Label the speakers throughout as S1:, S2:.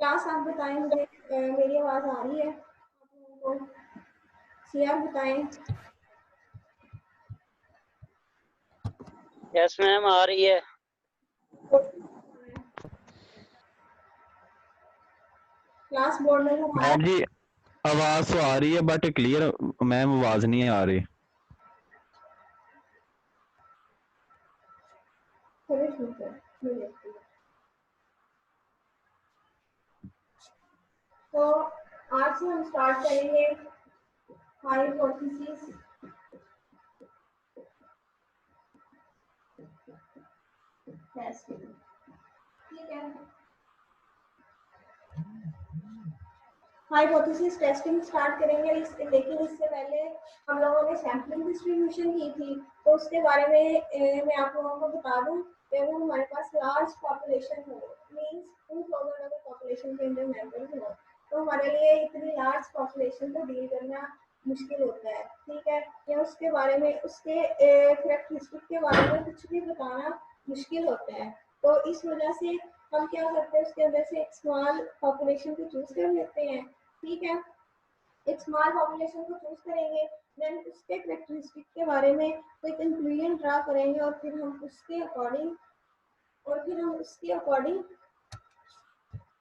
S1: Class आप बताएं मुझे, मेरी आवाज़ आ रही है आप लोगों को? सीआर बताएं।
S2: यस मैम आ रही है।
S1: क्लास बोर्ड में हमारा
S3: मैम जी आवाज तो आ रही है बट क्लियर मैम आवाज नहीं आ रही।
S1: चलो ठीक है, मैं देखती हूँ। तो आज से हम स्टार्ट करेंगे हाइपोथेसिस टेस्टिंग। ठीक है, हाइपोथेसिस टेस्टिंग स्टार्ट करेंगे लेकिन इससे पहले हम लोगों ने सैम्पलिंग डिस्ट्रीब्यूशन की थी, तो उसके बारे में मैं आप लोगों को बता दूं कि अगर हमारे पास लार्ज पॉपुलेशन हो, मींस 2000 अगर पॉपुलेशन के अंदर मेंबर्स हो, तो हमारे लिए इतनी लार्ज पॉपुलेशन को डील करना मुश्किल होता है। ठीक है, या उसके बारे में उसके कैरेक्टरिस्टिक के बारे में कुछ भी बताना मुश्किल होता है। तो इस वजह से हम क्या करते हैं, उसके अंदर से एक स्मॉल पॉपुलेशन को चूज कर लेते हैं। ठीक है, एक स्मॉल पॉपुलेशन को चूज करेंगे, देन उसके कैरेक्टरिस्टिक के बारे में कोई कंक्लूजन ड्रा करेंगे और फिर हम उसके अकॉर्डिंग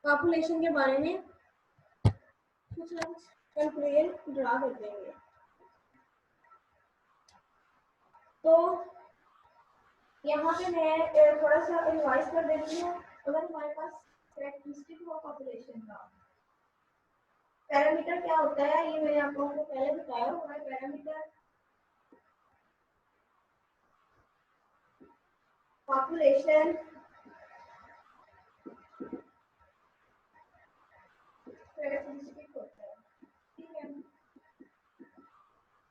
S1: पॉपुलेशन के बारे में कुछ ना कुछ कंक्लूजन ड्रा कर देंगे। तो यहाँ पे मैं थोड़ा सा रिवाइज कर देती हूँ। अगर हमारे पास कैरेक्टरिस्टिक हो पॉपुलेशन का, पैरामीटर क्या होता है ये मैंने आप लोगों को पहले बताया हुआ है। पैरामीटर पॉपुलेशन कैरेक्टरिस्टिक होता है। ठीक है,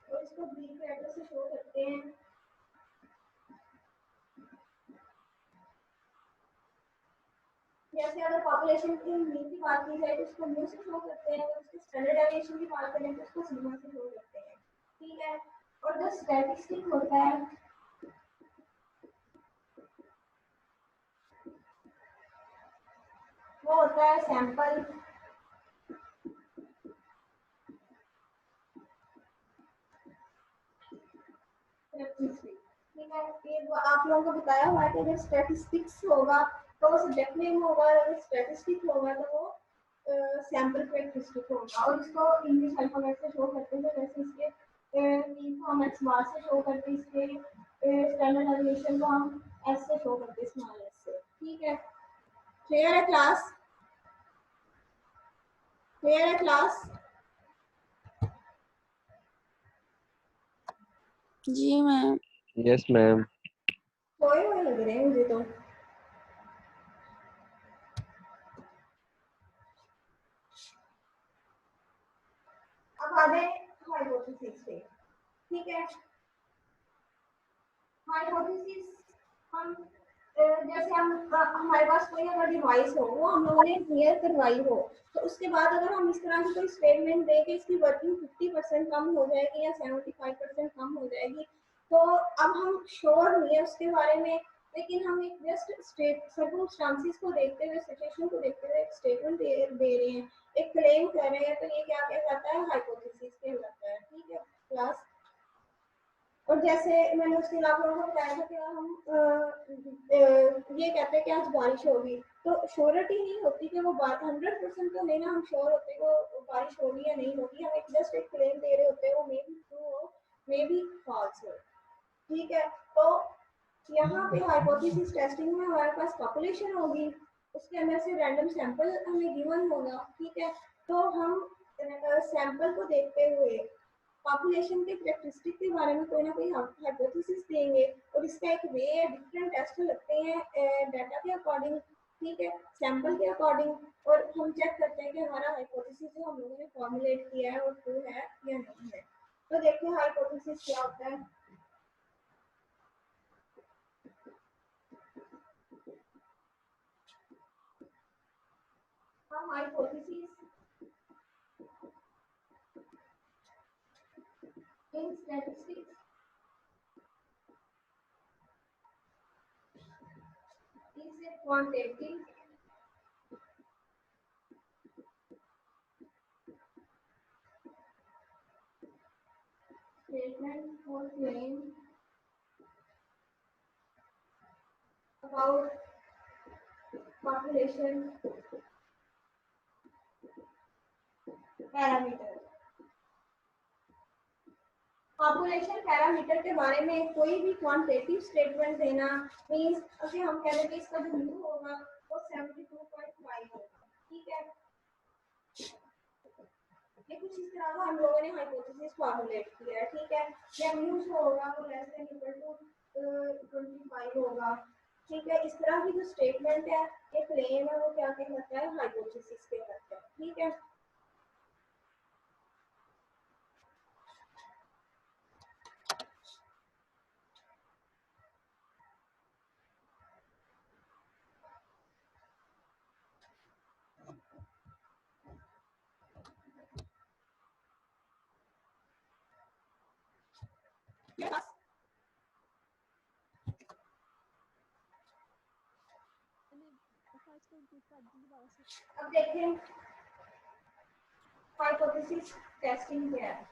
S1: और इसको ग्रीक लेटर से शो करते हैं। जैसे अगर पॉपुलेशन की मीन की बात की जाए तो उसको म्यू से शो करते हैं, अगर उसके स्टैंडर्ड डेविएशन की बात करें तो उसको सिग्मा से शो करते हैं। ठीक है, और जो स्टैटिस्टिक होता है वो होता है सैंपल। ठीक है, ये आप लोगों को बताया हुआ है कि अगर स्टैटिस्टिक्स होगा तो वो सब्जेक्ट नेम होगा, और अगर स्टैटिस्टिक होगा तो वो सैंपल कैरेक्टरिस्टिक होगा। और इसको इंग्लिश अल्फाबेट से शो करते हैं, जैसे इसके मीन को हम एक्स बार से शो करते हैं, इसके स्टैंडर्ड डेविएशन को हम एस से शो करते हैं, स्मॉल एस से। ठीक है, क्लियर है क्लास? क्लियर है क्लास?
S4: जी मैम।
S5: Yes ma'am.
S1: सोए हुए लग रहे हैं मुझे तो। अब आ गए हाइपोथेसिस पे। ठीक है, हाइपोथेसिस हम जैसे हम हमारे पास कोई अगर डिवाइस हो, वो हम लोगों ने क्लियर करवाई हो, तो उसके बाद अगर हम इस तरह की कोई स्टेटमेंट दें कि इसकी वर्किंग 50% कम हो जाएगी या 75% कम हो जाएगी, तो अब हम श्योर नहीं है उसके बारे में, लेकिन हम एक जस्ट सर्कमस्टांसेस को देखते हुए, सिचुएशन को देखते हुए एक स्टेटमेंट दे रहे हैं, एक क्लेम कर रहे हैं, तो ये क्या कहलाता है? हाइपोथेसिस कहलाता है। ठीक है क्लास? और जैसे मैंने उसके आप लोगों को बताया था कि हम ये कहते हैं कि आज बारिश होगी, तो श्योरिटी नहीं होती कि वो बात 100% तो नहीं ना हम श्योर होते वो बारिश होगी या नहीं होगी। हम एक जस्ट एक क्लेम दे रहे होते हैं, वो मे बी ट्रू हो मे बी फॉल्स हो। ठीक है, तो यहाँ पे हाइपोथेसिस टेस्टिंग में हमारे पास पॉपुलेशन होगी, उसके अंदर से रैंडम सैंपल हमें गिवन होगा। ठीक है, तो हम सैंपल को देखते हुए पॉपुलेशन के कैरेक्टरिस्टिक के बारे में कोई ना कोई हाइपोथेसिस देंगे, और इसका एक वे डिफरेंट टेस्ट लगते हैं डाटा के अकॉर्डिंग। ठीक है, सैंपल के अकॉर्डिंग, और हम चेक करते हैं कि हमारा हाइपोथेसिस जो हम लोगों ने फॉर्मुलेट किया है वो ट्रू है या नहीं है। तो देखते हैं हाइपोथेसिस क्या होता है। Hypothesis in statistics is a quantitative statement or claim about population parameter. Population parameter के बारे में कोई भी क्वांटिटेटिव स्टेटमेंट देना मींस अगर हम कह रहे हैं इसका जो म्यू होगा वो 72.5 होगा, ठीक है। ये कुछ इस तरह का हम लोगों ने हाइपोथेसिस फॉर्मुलेट किया है, ठीक है। या म्यू जो होगा वो लेस देन इक्वल टू 25 होगा, ठीक है। इस तरह की जो स्टेटमेंट है ये क्लेम है वो क्या कहलाता है, हाइपोथेसिस कहलाता है, ठीक है। अब देखें हाइपोथेसिस टेस्टिंग क्या है।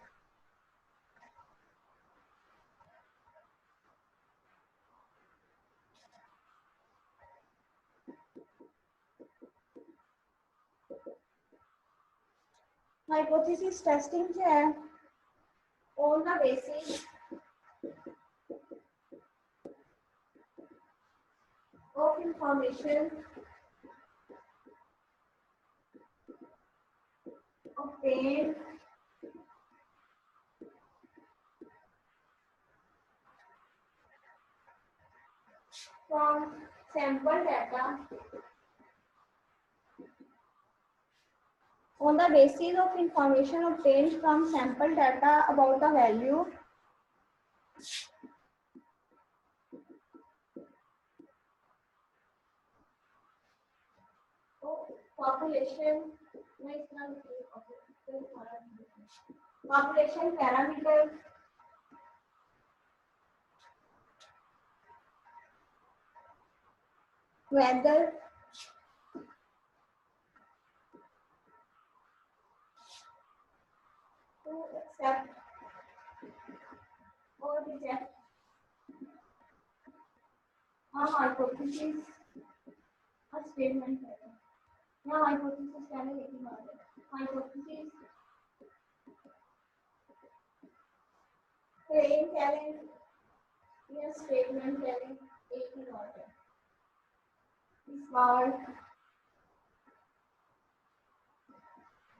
S1: हाइपोथेसिस टेस्टिंग क्या है, on the basis of information obtained from sample data on the basis of information obtained from sample data about the value population parameter whether to accept or reject a hypothesis a statement है। यहाँ hypothesis कहने की बात है, hypothesis claim कह लें या statement कह लें, एक ही बात है। इस बार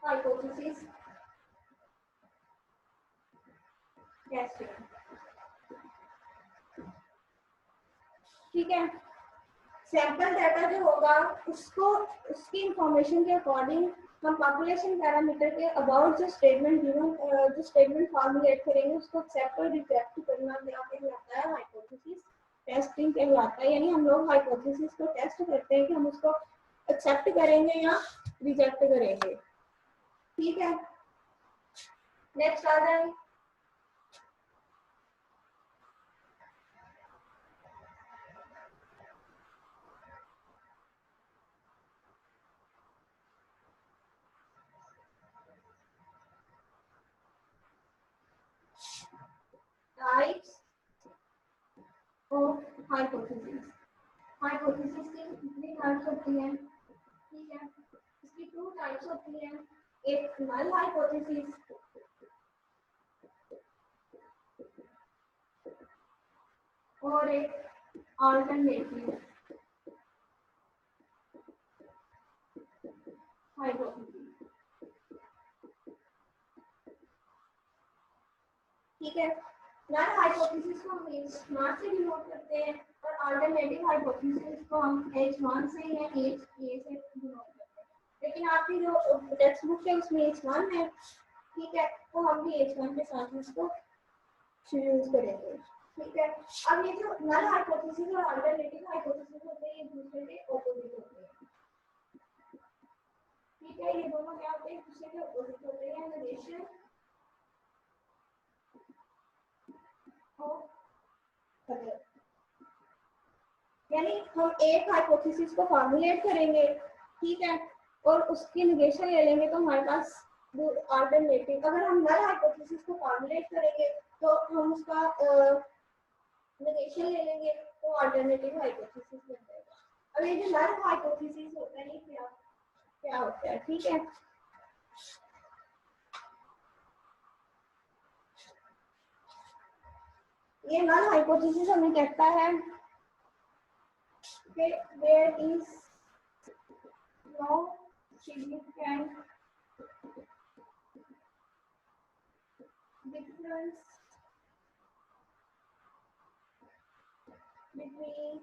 S1: हाइपोथेसिस टेस्टिंग, ठीक है। सैंपल डाटा जो होगा उसको उसकी इंफॉर्मेशन के अकॉर्डिंग हम पॉपुलेशन पैरामीटर के अबाउट जो स्टेटमेंट जो स्टेटमेंट फॉर्मुलेट करेंगे उसको एक्सेप्ट और रिजेक्ट करना क्या कहलाता है, हाइपोथेसिस टेस्टिंग कहलाता है। यानी हम लोग हाइपोथेसिस को टेस्ट करते हैं कि हम उसको एक्सेप्ट करेंगे या रिजेक्ट करेंगे, ठीक है। नेक्स्ट आ जाए टाइप्स ऑफ हाइपोथेसिस। हाइपोथेसिस की कितनी टाइप्स होती हैं, ठीक है। इसकी 2 टाइप्स होती हैं, एक नल हाइपोथेसिस और एक अल्टरनेटिव हाइपोथेसिस, ठीक है। नल हाइपोथेसिस को हम H0 से डिनोट करते हैं और अल्टरनेटिव हाइपोथेसिस को हम H1 से या HA से डिनोट करते हैं। लेकिन आपकी जो टेक्स्ट बुक है उसमें H1 है, ठीक है, तो हम भी H1 के साथ इसको यूज करेंगे, ठीक है। अब ये जो नल हाइपोथेसिस और अल्टरनेटिव हाइपोथेसिस होते हैं ये दूसरे के ऑपोजिट होते हैं, ठीक है। ये दोनों क्या होते हैं, दूसरे के ऑपोजिट होते हैं। नेगेशन यानी हम एक हाइपोथेसिस को फॉर्मुलेट करेंगे, ठीक है, और उसकी नेगेशन ले लेंगे तो हमारे पास अल्टरनेटिव। अगर हम नल हाइपोथेसिस को फॉर्मुलेट करेंगे तो हम उसका नेगेशन ले लेंगे तो अल्टरनेटिव हाइपोथेसिस बन जाएगा। अब ये जो नल हाइपोथेसिस होता है ये क्या क्या होता है, ठीक है। ये नल हाइपोथेसिस हमें कहता है कि there is no significant difference between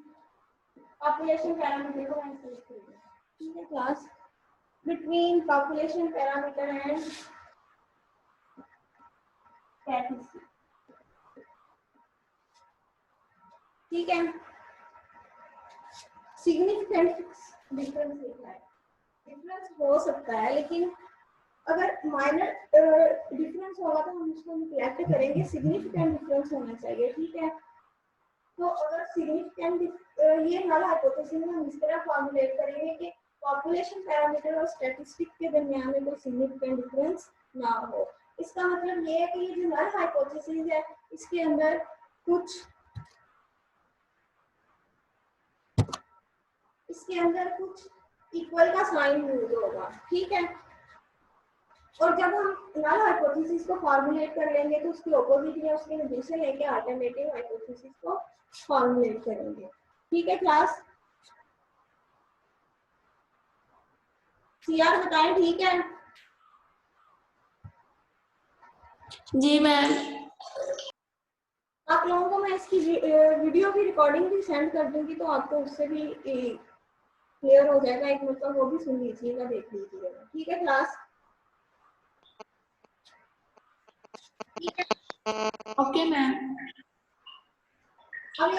S1: population parameter को हम select करेंगे, ठीक है class, between population parameter and statistic, ठीक है। सिग्निफिकेंट डिफरेंस लिखा है, डिफरेंस हो सकता है लेकिन अगर माइनर डिफरेंस होगा तो हम उसको निग्लेक्ट करेंगे, सिग्निफिकेंट डिफरेंस होना चाहिए, ठीक है। तो अगर सिग्निफिकेंट ये नल हाइपोथेसिस में हम इस तरह फॉर्मुलेट करेंगे कि पॉपुलेशन पैरामीटर और स्टैटिस्टिक के दरमियान में कोई सिग्निफिकेंट डिफरेंस ना हो। इसका मतलब ये है कि ये जो नल हाइपोथेसिस है इसके अंदर कुछ इक्वल का साइन यूज होगा, ठीक है। और जब हम नल हाइपोथेसिस को फॉर्मुलेट कर लेंगे तो उसकी ऑपोजिट या उसके नेगेशन लेके अल्टरनेटिव हाइपोथेसिस को फॉर्मुलेट करेंगे, ठीक है क्लास। सीआर बताएं, ठीक है
S2: जी मैम।
S1: आप लोगों को मैं इसकी वीडियो की रिकॉर्डिंग भी सेंड कर दूंगी तो आपको उससे भी क्लियर हो जाएगा, एक मतलब वो भी सुन लीजिएगा, देख लीजिएगा, ठीक है क्लास। ठीक है,
S2: ओके मैम।
S1: अब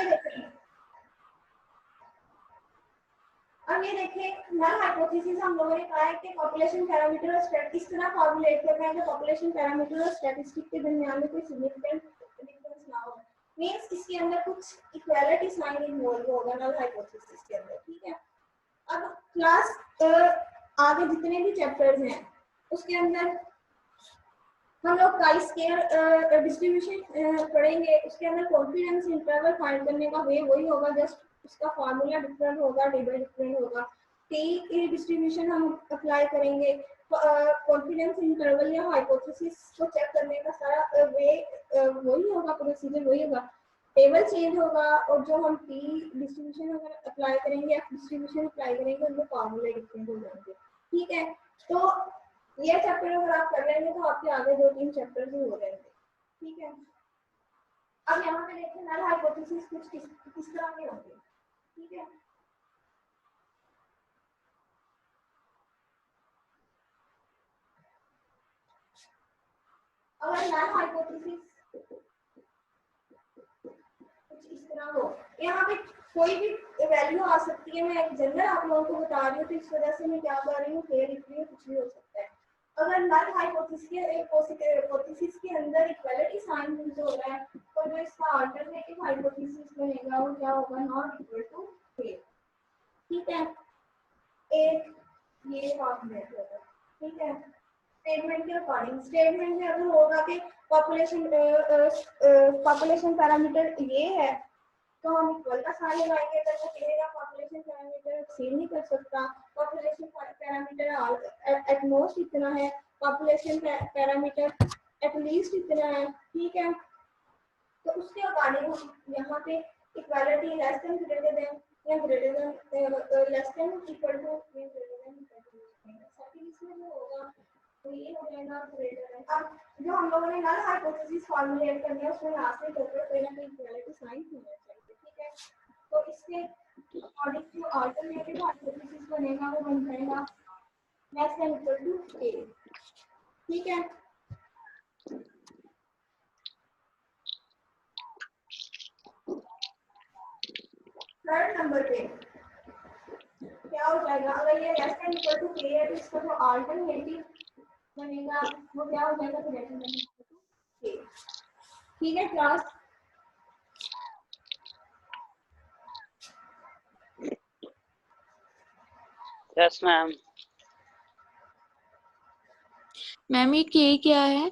S1: ये देखें नल हाइपोथेसिस हम लोगों ने कहा है कि पॉपुलेशन पैरामीटर और स्टैटिस्टिक्स इस तरह फॉर्मुलेट करना है कि पॉपुलेशन पैरामीटर और स्टैटिस्टिक्स के दरमियान में कोई सिग्निफिकेंट डिफरेंस ना हो, मींस इसके अंदर कुछ इक्वालिटी साइन इन्वॉल्व होगा नल हाइपोथेसिस के अंदर, ठीक है। अब क्लास आगे जितने भी चैप्टर्स हैं उसके अंदर हम लोग काई स्केयर डिस्ट्रीब्यूशन पढ़ेंगे, उसके अंदर कॉन्फिडेंस इंटरवल फाइंड करने का वे वही होगा, जस्ट उसका फार्मूला डिफरेंट होगा, टेबल डिफरेंट होगा। टी डिस्ट्रीब्यूशन हम अप्लाई करेंगे, कॉन्फिडेंस इंटरवल या हाइपोथेसिस को चेक करने का सारा वे वही होगा, प्रोसीजर वही होगा, टेबल चेंज होगा। और जो हम टी डिस्ट्रीब्यूशन अगर अप्लाई करेंगे या डिस्ट्रीब्यूशन अप्लाई करेंगे उनके फार्मूले डिफरेंट हो जाएंगे, ठीक है। तो ये चैप्टर अगर आप कर लेंगे तो आपके आगे 2-3 चैप्टर भी हो जाएंगे, ठीक है। अब यहाँ पे देखिए नल हाइपोथेसिस कुछ किस तरह के होंगे, ठीक है। अगर नल हाइपोथेसिस कुछ इस तरह हो, यहाँ पे कोई भी वैल्यू आ सकती है, मैं एक जनरल आप लोगों को बता रही हूँ तो इस वजह से मैं क्या कर रही हूँ, फेयर लिख रही हूँ, कुछ भी हो सकता है। अगर नल हाइपोथेसिस के अंदर इक्वालिटी साइन यूज हो रहा है तो जो इसका अल्टरनेटिव हाइपोथेसिस बनेगा वो क्या होगा, नॉट इक्वल टू ए, ठीक है। एक ये फॉर्मूलेट होगा, ठीक है। स्टेटमेंट के अकॉर्डिंग स्टेटमेंट में अगर होगा कि पॉपुलेशन पैरामीटर ये है तो हम इक्वल का साइन लगाएंगे, अगर वो कहेगा पॉपुलेशन पैरामीटर एक्सीड नहीं कर सकता, पॉपुलेशन पैरामीटर एट मोस्ट इतना है, पॉपुलेशन पैरामीटर एट लीस्ट इतना है, ठीक है। तो उसके अकॉर्डिंग यहाँ पे equality less than greater than या greater than less than equal to या ग्रेटर देन इक्वल टू, सभी इसमें जो होगा तो ये हो जाएगा ग्रेटर देन। अब जो हम लोगों ने नल हाइपोथेसिस फॉर्मुलेट करनी है उसमें लास्ट में कोई ना कोई इक्वालिटी साइन होना चाहिए, ठीक है। तो इसके अकॉर्डिंग जो अल्टरनेटिव हाइपोथेसिस बनेगा वो बन जाएगा लेस देन इक्वल टू ए, ठीक है। थर्ड नंबर पे क्या हो जाएगा, अगर ये लेस देन इक्वल टू ए है तो इसका जो अल्टरनेटिव बनेगा वो क्या हो जाएगा, ग्रेटर देन इक्वल टू ए, ठीक है क्लास।
S4: Yes ma'am.
S2: मैम ये के क्या है?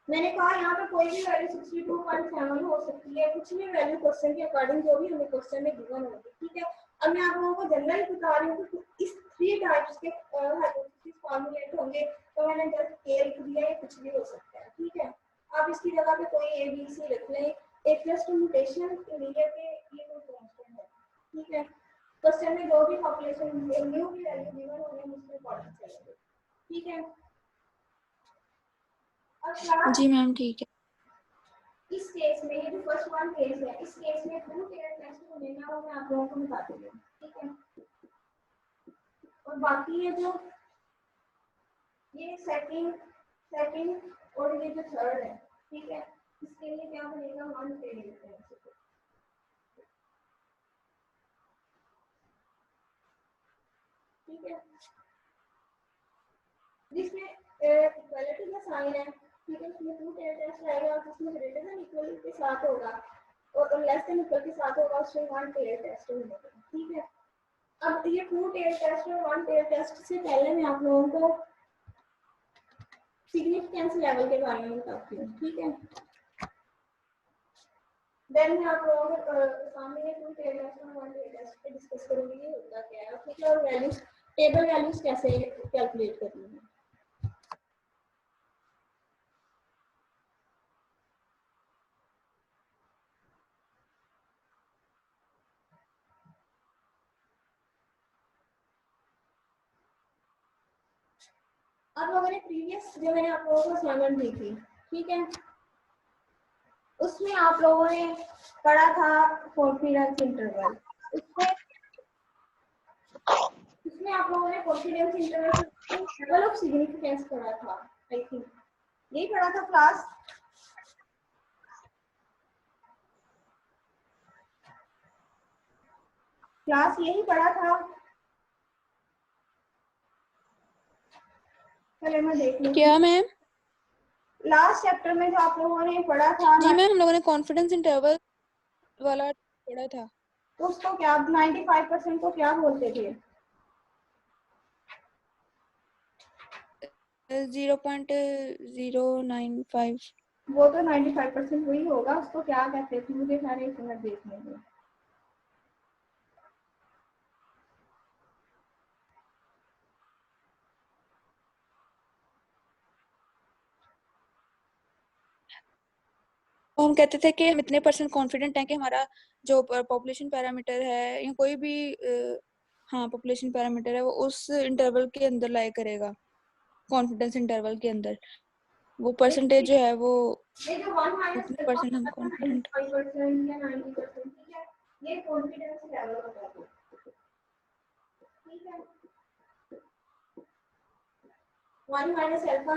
S1: मैंने कहा यहाँ पे कोई भी वैल्यू 62.7 हो सकती है, कुछ भी वैल्यू क्वेश्चन के अकॉर्डिंग जो भी हमें क्वेश्चन में गिवन होगी, ठीक है। अब मैं आप लोगों को जनरल बता रही हूँ कि इस 3 टाइप्स के हाइपोथेसिस फॉर्मुलेट होंगे, तो मैंने जस्ट के लिख दिया, ये कुछ भी हो सकता है, ठीक है। आप इसकी जगह पे कोई ए बी सी लिख लें, एक जस्ट म्यूटेशन के लिए कि ये कोई कांस्टेंट है, ठीक है। क्वेश्चन में जो भी पॉपुलेशन न्यू की वैल्यू गिवन होगी हम उसमें पढ़ना चाहिए, ठीक है। अब
S2: जी मैम ठीक है।
S1: इस केस में ये जो फर्स्ट वन केस है, इस केस में फुल पेयर टेस्ट होने ना वो मैं आप लोगों को बता दूंगी, ठीक है। और बाकी ये जो ये सेकंड और ये जो थर्ड है, ठीक है, इसके लिए क्या बनेगा, वन पेयर टेस्ट, ठीक है। जिसमें इक्वालिटी का साइन है, ठीक है, इसमें टू पेयर टेस्ट आएगा और जिसमें ग्रेटर देन इक्वल के साथ होगा और लेस देन इक्वल के साथ होगा उसमें वन पेयर टेस्ट होगा, ठीक है। अब ये टू पेयर टेस्ट और वन पेयर टेस्ट से पहले मैं आप लोगों को सिग्निफिकेंस लेवल के बारे में बताती हूँ, ठीक है। देन मैं आप लोगों को सामने ये टू पेयर टेस्ट और वन पेयर टेस्ट पे डिस्कस करूंगी ये होता क्या है, ठीक है, और वैल्यूज टेबल वैल्यूज कैसे कैलकुलेट करनी है। अब लोगों ने प्रीवियस जो मैंने आप लोगों को असाइनमेंट दी थी, ठीक है, उसमें आप लोगों ने पढ़ा था कॉन्फिडेंस इंटरवल। उसमें आप लोगों ने confidence interval level of significance पढ़ा था, आई थिंक यही पढ़ा था क्लास यही पढ़ा था। चले मैं देख लूं
S2: क्या मैम?
S1: लास्ट चैप्टर में जो आप लोगों ने पढ़ा था
S2: जी मैम, हम लोगों ने कॉन्फिडेंस इंटरवल वाला पढ़ा था।
S1: तो उसको क्या 95% को क्या बोलते थे?
S2: 0.095।
S1: वो तो 95% वही होगा, उसको क्या कहते थे मुझे सारे एक मिनट देखने दो।
S2: हम कहते थे कि हम इतने % कॉन्फिडेंट हैं कि हमारा जो पॉपुलेशन पैरामीटर है या कोई भी हाँ पॉपुलेशन पैरामीटर है वो उस इंटरवल के अंदर लाया करेगा, कॉन्फिडेंस इंटरवल के अंदर वो परसेंटेज जो है वो
S1: ये जो 1
S2: इतने
S1: -
S2: % हम कॉन्फिडेंट।
S1: 95% या 90%, ठीक है, ये कॉन्फिडेंस लेवल होता है, ठीक है। 1 - अल्फा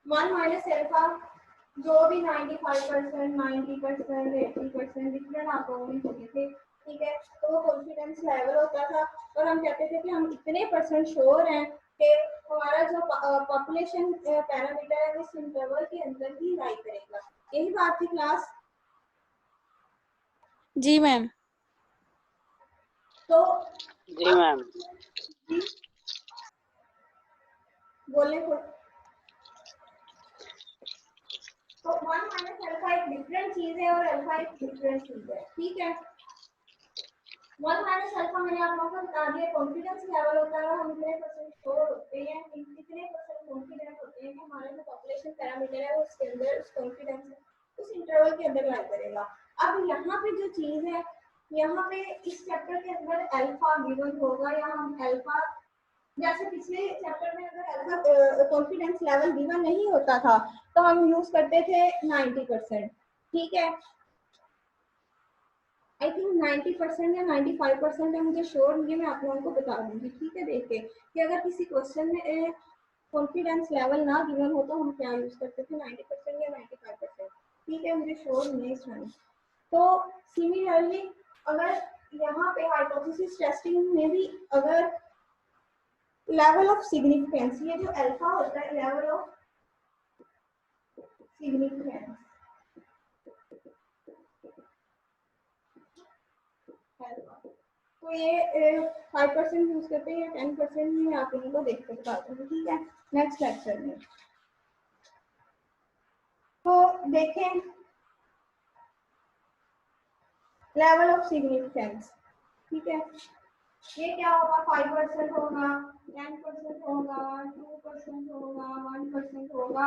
S1: 1 - अल्फा जो भी 95%, 90%, 80% डिफरेंट आप लोगों ने दिए थे, ठीक है, तो वो कॉन्फिडेंस लेवल होता था और हम कहते थे कि हम इतने % श्योर हैं कि हमारा जो पॉपुलेशन पैरामीटर है इस इंटरवल के अंदर ही लाई करेगा। यही बात थी क्लास।
S2: जी मैम।
S1: तो
S4: जी मैम।
S1: बोले तो 1 - अल्फा एक डिफरेंट चीज है और अल्फा एक डिफरेंट चीज है, ठीक है। 1 - अल्फा मैंने आप लोगों को बता दिया कॉन्फिडेंस लेवल होता है, हम इतने % श्योर होते हैं, इतने % कॉन्फिडेंट होते हैं कि हमारा जो पॉपुलेशन पैरामीटर है वो उसके अंदर उस कॉन्फिडेंस उस इंटरवल के अंदर लाई करेगा। अब यहाँ पे जो चीज है, यहाँ पे इस चैप्टर के अंदर अल्फा गिवन होगा या हम अल्फा जैसे पिछले चैप्टर में अगर अल्फा कॉन्फिडेंस लेवल गिवन नहीं होता था तो हम यूज करते थे 90%, ठीक है। आई थिंक 90% या 95% है, मुझे श्योर नहीं है, मैं आप लोगों को बता दूंगी, ठीक है, देख के कि अगर किसी क्वेश्चन में कॉन्फिडेंस लेवल ना गिवन हो तो हम क्या यूज करते थे 90% या 95%, ठीक है, मुझे श्योर नहीं है इस टाइम। तो सिमिलरली अगर यहाँ पे हाइपोथेसिस टेस्टिंग में भी अगर लेवल ऑफ सिग्निफिकेंस, ये जो अल्फा होता है लेवल ऑफ सिग्निफिकेंस, तो ये 5% यूज करते हैं या 10% भी मैं आप लोगों को देख कर बताती हूँ, ठीक है, नेक्स्ट लेक्चर में। तो देखें लेवल ऑफ सिग्निफिकेंस, ठीक है, ये क्या होगा, 5% होगा, 10% होगा, 2% होगा, 1% होगा।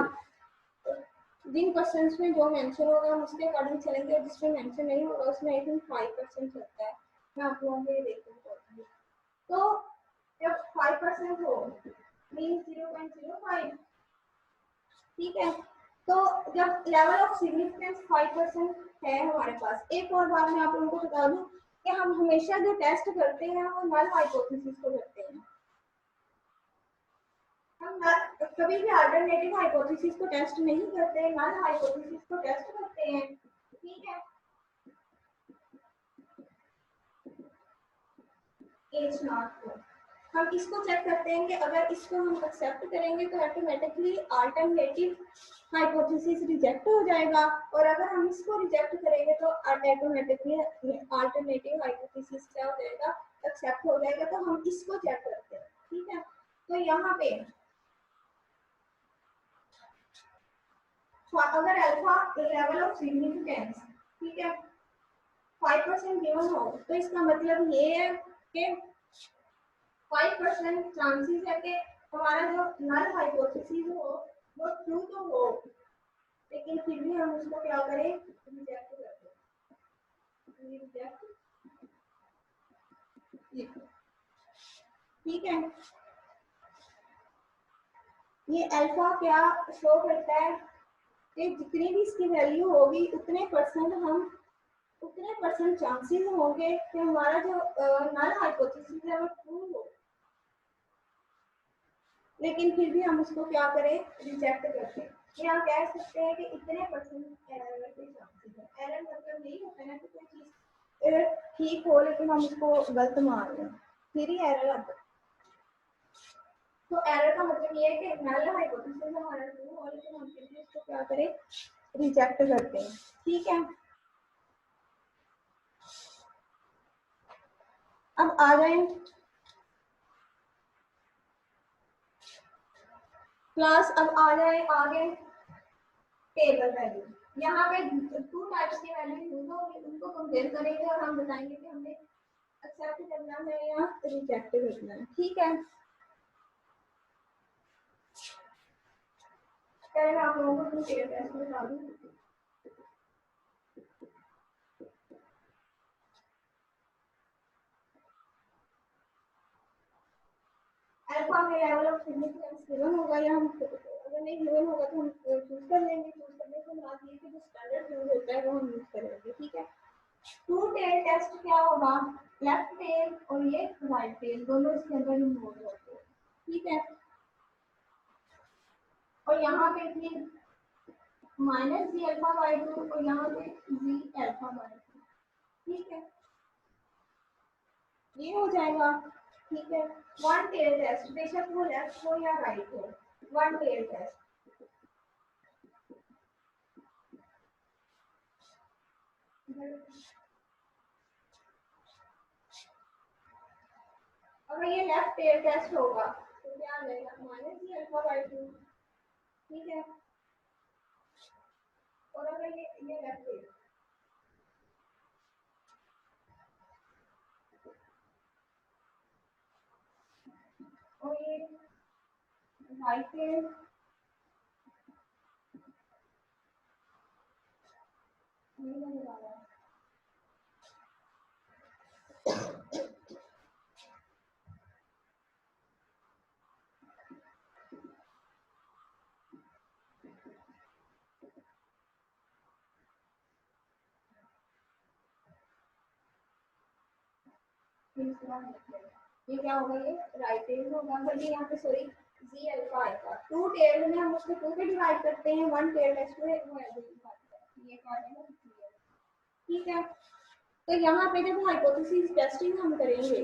S1: जिन क्वेश्चंस में जो मेंशन होगा हम उसके अकॉर्डिंग चलेंगे, और जिसमें मेंशन नहीं होगा उसमें आई थिंक 5% होता है। मैं आप लोगों को ये देखूंगी। तो जब 5% हो मीन 0.05, ठीक है। तो जब लेवल ऑफ सिग्निफिकेंस 5% है हमारे पास, एक और बात मैं आप लोगों को बता दूं कि हम हमेशा जो टेस्ट करते हैं वो नल हाइपोथेसिस को करते हैं। हम कभी भी अल्टरनेटिव हाइपोथेसिस को टेस्ट नहीं करते, नल हाइपोथेसिस को टेस्ट करते हैं, ठीक है। एच नॉट को हम इसको चेक करते हैं कि अगर इसको हम एक्सेप्ट करेंगे तो ऑटोमेटिकली अल्टरनेटिव हाइपोथेसिस रिजेक्ट हो जाएगा, और अगर हम इसको रिजेक्ट करेंगे तो ऑटोमेटिकली अल्टरनेटिव हाइपोथेसिस क्या हो जाएगा, एक्सेप्ट हो जाएगा। तो हम इसको चेक करते हैं, ठीक है। तो यहाँ पे अगर अल्फा लेवल ऑफ सिग्निफिकेंस, ठीक है, 5% गिवन हो तो इसका मतलब ये है कि 5% चांसेस है कि हमारा जो नल हाइपोथेसिस हो वो ट्रू तो हो, लेकिन फिर भी हम उसको क्या करें, रिजेक्ट कर दें, रिजेक्ट, ठीक है। ये अल्फा क्या शो करता है कि जितनी भी इसकी वैल्यू होगी उतने परसेंट चांसेस होंगे कि हमारा जो नल हाइपोथेसिस है वो ट्रू हो, लेकिन फिर भी हम उसको क्या करें, रिजेक्ट करते हैं। यहाँ कह सकते हैं कि इतने परसेंट एरर के चांसेस है। एरर मतलब नहीं होता है कि कोई चीज ठीक हो लेकिन हम उसको गलत मान लें, फिर ही एरर आता है। तो एरर का मतलब ये है कि नल हाइपोथेसिस हमारा ट्रू हो लेकिन हम फिर भी उसको क्या करें, रिजेक्ट करते हैं, ठीक है। अब आ जाए क्लास, अब आ जाए आगे टेबल वैल्यू। यहाँ पे 2 टाइप्स की वैल्यू यूज होगी, उनको कंपेयर करेंगे और हम बताएंगे कि हमें एक्सेप्ट करना है या रिजेक्ट करना है, ठीक है। पहले मैं आप लोगों को कंपेयर टेस्ट बता दूं। अल्फा में लेवल ऑफ सिग्निफिकेंस गिवन होगा, या हम अगर नहीं गिवन होगा तो हम चूज कर लेंगे। चूज करने के बाद ये कि जो स्टैंडर्ड यूज होता है वो हम यूज करेंगे, ठीक है। टू टेल टेस्ट क्या होगा, लेफ्ट टेल और ये राइट टेल दोनों इसके अंदर इन्वॉल्व होते हैं, ठीक है। और यहाँ पे थी माइनस जी अल्फा बाई 2 और यहाँ पे जी अल्फा बाई 2, ठीक है, ये हो जाएगा, ठीक है। वन टेल टेस्ट, बेशक वो लेफ्ट हो या राइट हो, वन टेल टेस्ट। अगर ये लेफ्ट टेल टेस्ट होगा तो क्या आ जाएगा, माइनस जी अल्फा बाई 2, ठीक है। और अगर ये लेफ्ट टेल, और ये राइट टेल, ये नजर आ रहा है। ये क्या होगा, ये राइट टेल होगा, बट ये यहाँ पे सॉरी जी अल्फा आएगा। टू टेल में हम उसको 2 पे डिवाइड करते हैं, वन टेल टेस्ट में वो ऐसे डिवाइड करते हैं, ये क्या है, ठीक है। तो यहाँ पे जब हाइपोथेसिस टेस्टिंग हम करेंगे,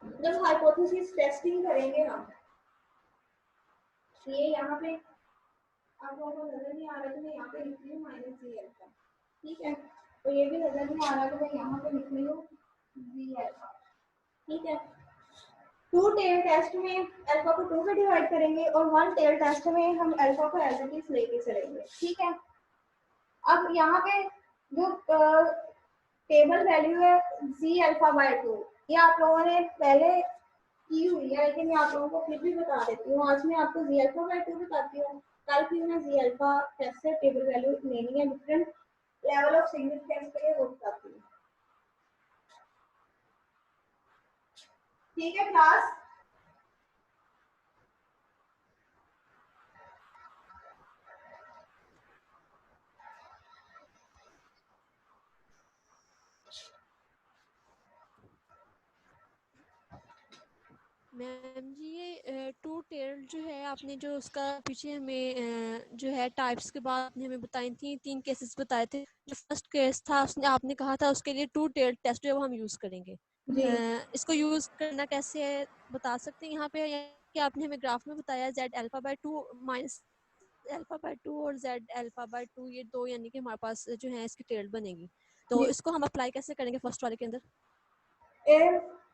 S1: जब हाइपोथेसिस टेस्टिंग करेंगे हम, ये यहाँ पे आप लोगों को नजर नहीं आ रहा तो मैं यहाँ पे लिख रही हूँ माइनस जी अल्फा, ठीक है। तो ये भी नजर नहीं आ रहा कि मैं यहाँ पे लिख रही हूँ जी अल्फा। ठीक है, 2 टेल टेस्ट में अल्फा को 2 से डिवाइड करेंगे और 1 टेल टेस्ट में हम अल्फा को एज इट इज लेके चलेंगे। ठीक है, अब यहाँ पे जो टेबल वैल्यू है जी अल्फा बाय 2, ये आप लोगों ने पहले की हुई है, लेकिन मैं आप लोगों को फिर भी बता देती हूँ। आज मैं आपको जी अल्फा बाय 2 बताती हूँ, कल फिर मैं जी अल्फा कैसे टेबल वैल्यू लेनी है डिफरेंट लेवल ऑफ सिग्निफिकेंस के लिए वो बताती हूँ। ठीक है क्लास,
S4: मैम जी ये टू टेल्ड जो है आपने जो उसका पीछे हमें जो है टाइप्स के बाद आपने हमें बताई थी 3 केसेस बताए थे। जो फर्स्ट केस था उसने आपने कहा था उसके लिए टू टेल्ड टेस्ट जो है वो हम यूज़ करेंगे।
S1: जी
S4: इसको यूज़ करना कैसे है बता सकते हैं यहाँ पे, या कि आपने हमें ग्राफ में बताया Z alpha by 2 minus alpha by 2 और जेड अल्फा बाय 2 ये दो यानी कि हमारे पास जो है इसकी टेल्ड बनेगी, तो
S1: जी
S4: इसको हम अप्लाई कैसे करेंगे फर्स्ट वाले के अंदर?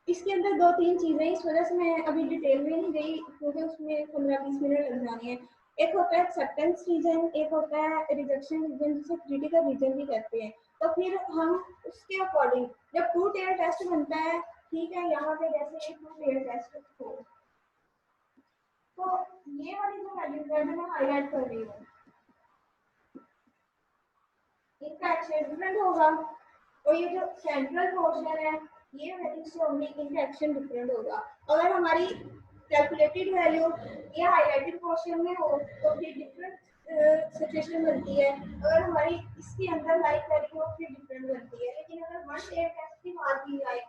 S1: इसके अंदर 2-3 चीजें, इस वजह से मैं अभी डिटेल में नहीं गई क्योंकि उसमें 15-20 मिनट लग जाने हैं। एक होता है एक्सेप्टेंस रीजन, एक होता है रिजेक्शन रीजन, जिसे क्रिटिकल रीजन भी कहते हैं। तो फिर हम उसके अकॉर्डिंग जब 2 टेल टेस्ट बनता है, ठीक है, यहाँ पे जैसे एक 2 टेल टेस्ट हो, तो ये वाली जो वैल्यू है मैं हाईलाइट कर रही हूँ, इनका एक्शन डिफरेंट होगा, और ये जो सेंट्रल पोर्शन है ये वैल्यू से होंगी, इनका एक्शन डिफरेंट होगा। अगर हमारी कैलकुलेटेड वैल्यू ये हाईलाइटेड पोर्शन में हो तो फिर डिफरेंट सिचुएशन बनती है, अगर हमारी इसके अंदर लाइक वैल्यू हो फिर डिफरेंट बनती है। लेकिन अगर वन टेल टेस्ट की बात की जाए